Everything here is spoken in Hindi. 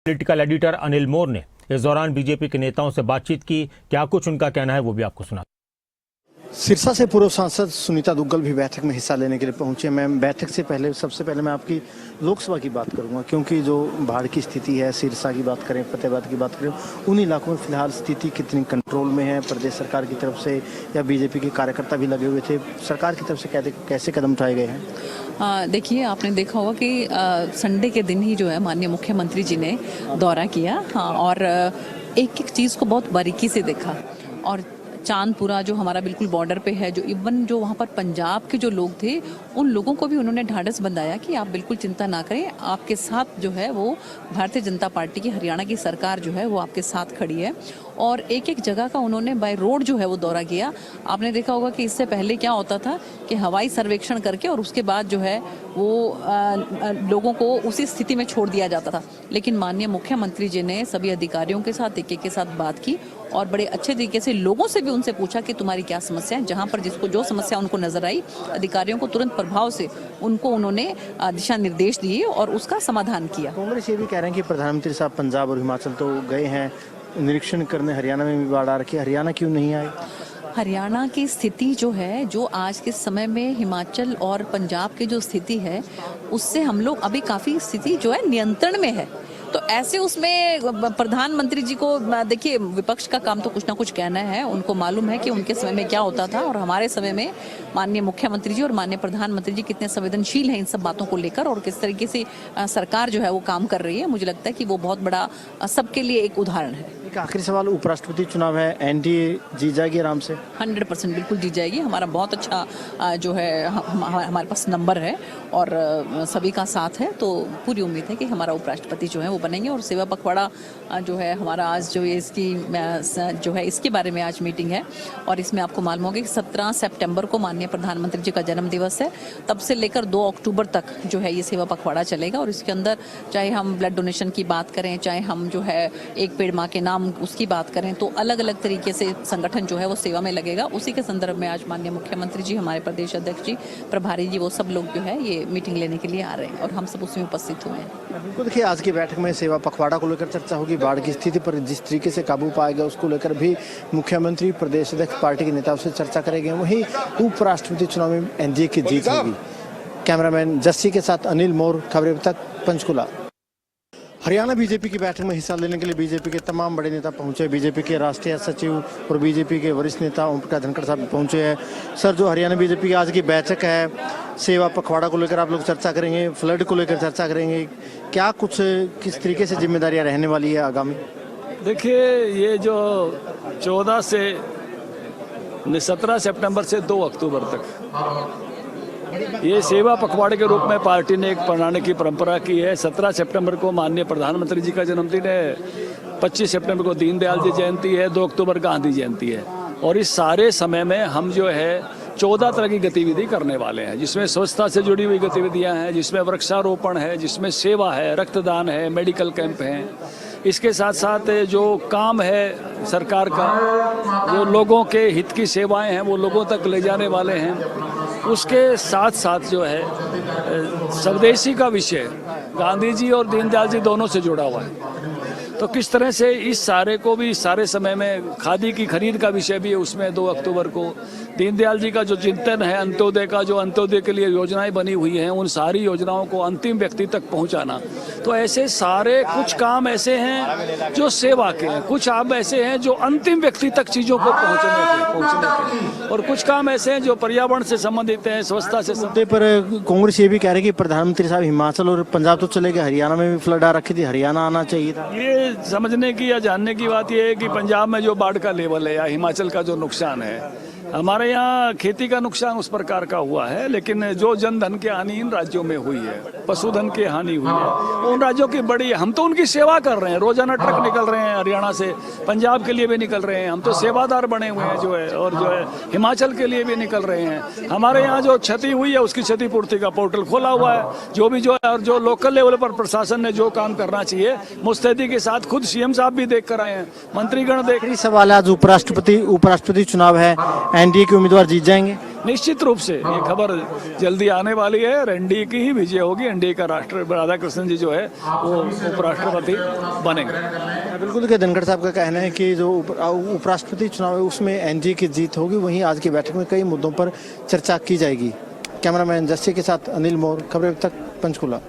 पॉलिटिकल एडिटर अनिल मोर ने इस दौरान बीजेपी के नेताओं से बातचीत की। क्या कुछ उनका कहना है वो भी आपको सुना। सिरसा से पूर्व सांसद सुनीता दुग्गल भी बैठक में हिस्सा लेने के लिए पहुंचे। मैं बैठक से पहले सबसे पहले मैं आपकी लोकसभा की बात करूंगा, क्योंकि जो बाढ़ की स्थिति है, सिरसा की बात करें, फतेहाबाद की बात करें, उन इलाकों में फिलहाल स्थिति कितनी कंट्रोल में है? प्रदेश सरकार की तरफ से या बीजेपी के कार्यकर्ता भी लगे हुए थे, सरकार की तरफ से कैसे कदम उठाए गए हैं? देखिए, आपने देखा होगा कि संडे के दिन ही जो है माननीय मुख्यमंत्री जी ने दौरा किया और एक एक चीज़ को बहुत बारीकी से देखा। और चांदपुरा जो हमारा बिल्कुल बॉर्डर पे है, जो इवन जो वहाँ पर पंजाब के जो लोग थे, उन लोगों को भी उन्होंने ढाढ़स बंधाया कि आप बिल्कुल चिंता ना करें, आपके साथ जो है वो भारतीय जनता पार्टी की हरियाणा की सरकार जो है वो आपके साथ खड़ी है। और एक एक जगह का उन्होंने बाय रोड जो है वो दौरा किया। आपने देखा होगा कि इससे पहले क्या होता था कि हवाई सर्वेक्षण करके और उसके बाद जो है वो लोगों को उसी स्थिति में छोड़ दिया जाता था। लेकिन माननीय मुख्यमंत्री जी ने सभी अधिकारियों के साथ एक के साथ बात की और बड़े अच्छे तरीके से लोगों से भी उनसे पूछा कि तुम्हारी क्या समस्या है। जहां पर जिसको जो समस्या उनको नजर आई, अधिकारियों को तुरंत प्रभाव से उनको उन्होंने दिशा निर्देश दिए और उसका समाधान किया। कांग्रेस ये भी कह रहे हैं कि प्रधानमंत्री साहब पंजाब और हिमाचल तो गए हैं निरीक्षण करने, हरियाणा में भी बाढ़ आ रखी है, हरियाणा क्यों नहीं आए? हरियाणा की स्थिति जो है, जो आज के समय में हिमाचल और पंजाब की जो स्थिति है, उससे हम लोग अभी काफ़ी स्थिति जो है नियंत्रण में है। तो ऐसे उसमें प्रधानमंत्री जी को देखिए, विपक्ष का काम तो कुछ ना कुछ कहना है। उनको मालूम है कि उनके समय में क्या होता था और हमारे समय में माननीय मुख्यमंत्री जी और माननीय प्रधानमंत्री जी कितने संवेदनशील हैं इन सब बातों को लेकर और किस तरीके से सरकार जो है वो काम कर रही है। मुझे लगता है कि वो बहुत बड़ा सबके लिए एक उदाहरण है। एक आखिरी सवाल, उपराष्ट्रपति चुनाव है, एनडीए जीत जाएगी आराम से? 100% बिल्कुल जीत जाएगी। हमारा बहुत अच्छा जो है हमारे पास नंबर है और सभी का साथ है, तो पूरी उम्मीद है कि हमारा उपराष्ट्रपति जो है वो बनेंगे। और सेवा पखवाड़ा जो है हमारा आज जो है इसकी जो है इसके बारे में आज मीटिंग है और इसमें आपको मालूम होगा कि 17 सितंबर को माननीय प्रधानमंत्री जी का जन्म दिवस है। तब से लेकर 2 अक्टूबर तक जो है ये सेवा पखवाड़ा चलेगा और इसके अंदर चाहे हम ब्लड डोनेशन की बात करें, चाहे हम जो है एक पेड़ माँ के नाम उसकी बात करें, तो अलग अलग तरीके से संगठन जो है वो सेवा में लगेगा। उसी के संदर्भ में आज माननीय मुख्यमंत्री जी, हमारे प्रदेश अध्यक्ष जी, प्रभारी जी, वो सब लोग जो है ये मीटिंग लेने के लिए आ रहे हैं और हम सब उसमें उपस्थित हुए हैं। बिल्कुल, देखिए आज की बैठक में सेवा पखवाड़ा को लेकर चर्चा होगी, बाढ़ की स्थिति पर जिस तरीके से काबू पाया गया उसको लेकर भी मुख्यमंत्री, प्रदेश अध्यक्ष, पार्टी के नेताओं से चर्चा करेंगे। वहीं उपराष्ट्रपति चुनाव में एनडीए की जीत होगी। कैमरामैन जस्सी के साथ अनिल मोर, खबरें अब तक, पंचकुला। हरियाणा बीजेपी की बैठक में हिस्सा लेने के लिए बीजेपी के तमाम बड़े नेता पहुंचे। बीजेपी के राष्ट्रीय सचिव और बीजेपी के वरिष्ठ नेता ओम प्रकाश धनखड़ साहब पहुंचे हैं। सर, जो हरियाणा बीजेपी की आज की बैठक है, सेवा पखवाड़ा को लेकर आप लोग चर्चा करेंगे, फ्लड को लेकर चर्चा करेंगे, क्या कुछ किस तरीके से जिम्मेदारियां रहने वाली है आगामी? देखिए, ये जो 17 सितंबर से 2 अक्टूबर तक ये सेवा पखवाड़े के रूप में पार्टी ने एक मनाने की परंपरा की है। 17 सितंबर को माननीय प्रधानमंत्री जी का जन्मदिन है, 25 सितंबर को दीनदयाल जी जयंती है, 2 अक्टूबर गांधी जयंती है। और इस सारे समय में हम जो है 14 तरह की गतिविधि करने वाले हैं, जिसमें स्वच्छता से जुड़ी हुई गतिविधियां हैं, जिसमें वृक्षारोपण है, जिसमें सेवा है, रक्तदान है, मेडिकल कैंप हैं। इसके साथ साथ जो काम है सरकार का, जो लोगों के हित की सेवाएं हैं वो लोगों तक ले जाने वाले हैं। उसके साथ साथ जो है स्वदेशी का विषय गांधी जी और दीनदयाल जी दोनों से जुड़ा हुआ है। तो किस तरह से इस सारे को भी, सारे समय में खादी की खरीद का विषय भी है, उसमें 2 अक्टूबर को दीनदयाल जी का जो चिंतन है अंत्योदय का, जो अंत्योदय के लिए योजनाएं बनी हुई हैं, उन सारी योजनाओं को अंतिम व्यक्ति तक पहुंचाना। तो ऐसे सारे कुछ काम ऐसे हैं जो सेवा के हैं, कुछ काम ऐसे हैं जो अंतिम व्यक्ति तक चीज़ों को पहुँचने के, और कुछ काम ऐसे हैं जो पर्यावरण से संबंधित हैं, स्वच्छता से संबंधित। पर कांग्रेस ये भी कह रही है कि प्रधानमंत्री साहब हिमाचल और पंजाब तो चले गए, हरियाणा में भी फ्लड आ रखी थी, हरियाणा आना चाहिए था। ये समझने की या जानने की बात यह है कि पंजाब में जो बाढ़ का लेवल है या हिमाचल का जो नुकसान है, हमारे यहाँ खेती का नुकसान उस प्रकार का हुआ है, लेकिन जो जनधन की हानि इन राज्यों में हुई है, पशुधन की हानि हुई है, उन राज्यों की बड़ी, हम तो उनकी सेवा कर रहे हैं। रोजाना ट्रक निकल रहे हैं हरियाणा से, पंजाब के लिए भी निकल रहे हैं। हम तो सेवादार बने हुए हैं जो है, और जो है हिमाचल के लिए भी निकल रहे हैं। हमारे यहाँ जो क्षति हुई है उसकी क्षतिपूर्ति का पोर्टल खोला हुआ है, जो भी जो है, और जो लोकल लेवल पर प्रशासन ने जो काम करना चाहिए मुस्तैदी के साथ, खुद सीएम साहब भी देख कर आए हैं, मंत्रीगण देख। सवाल आज उपराष्ट्रपति चुनाव है, एनडीए के उम्मीदवार जीत जाएंगे? निश्चित रूप से ये खबर जल्दी आने वाली है और एनडीए की ही विजय होगी। एनडीए का राधाकृष्णन जी जो है वो उपराष्ट्रपति बनेंगे। बिल्कुल देखिए, धनखड़ साहब का कहना है कि जो उपराष्ट्रपति चुनाव है उसमें एनडीए की जीत होगी। वहीं आज की बैठक में कई मुद्दों पर चर्चा की जाएगी। कैमरामैन जस्सी के साथ अनिल मोर, खबरें अब तक, पंचकुला।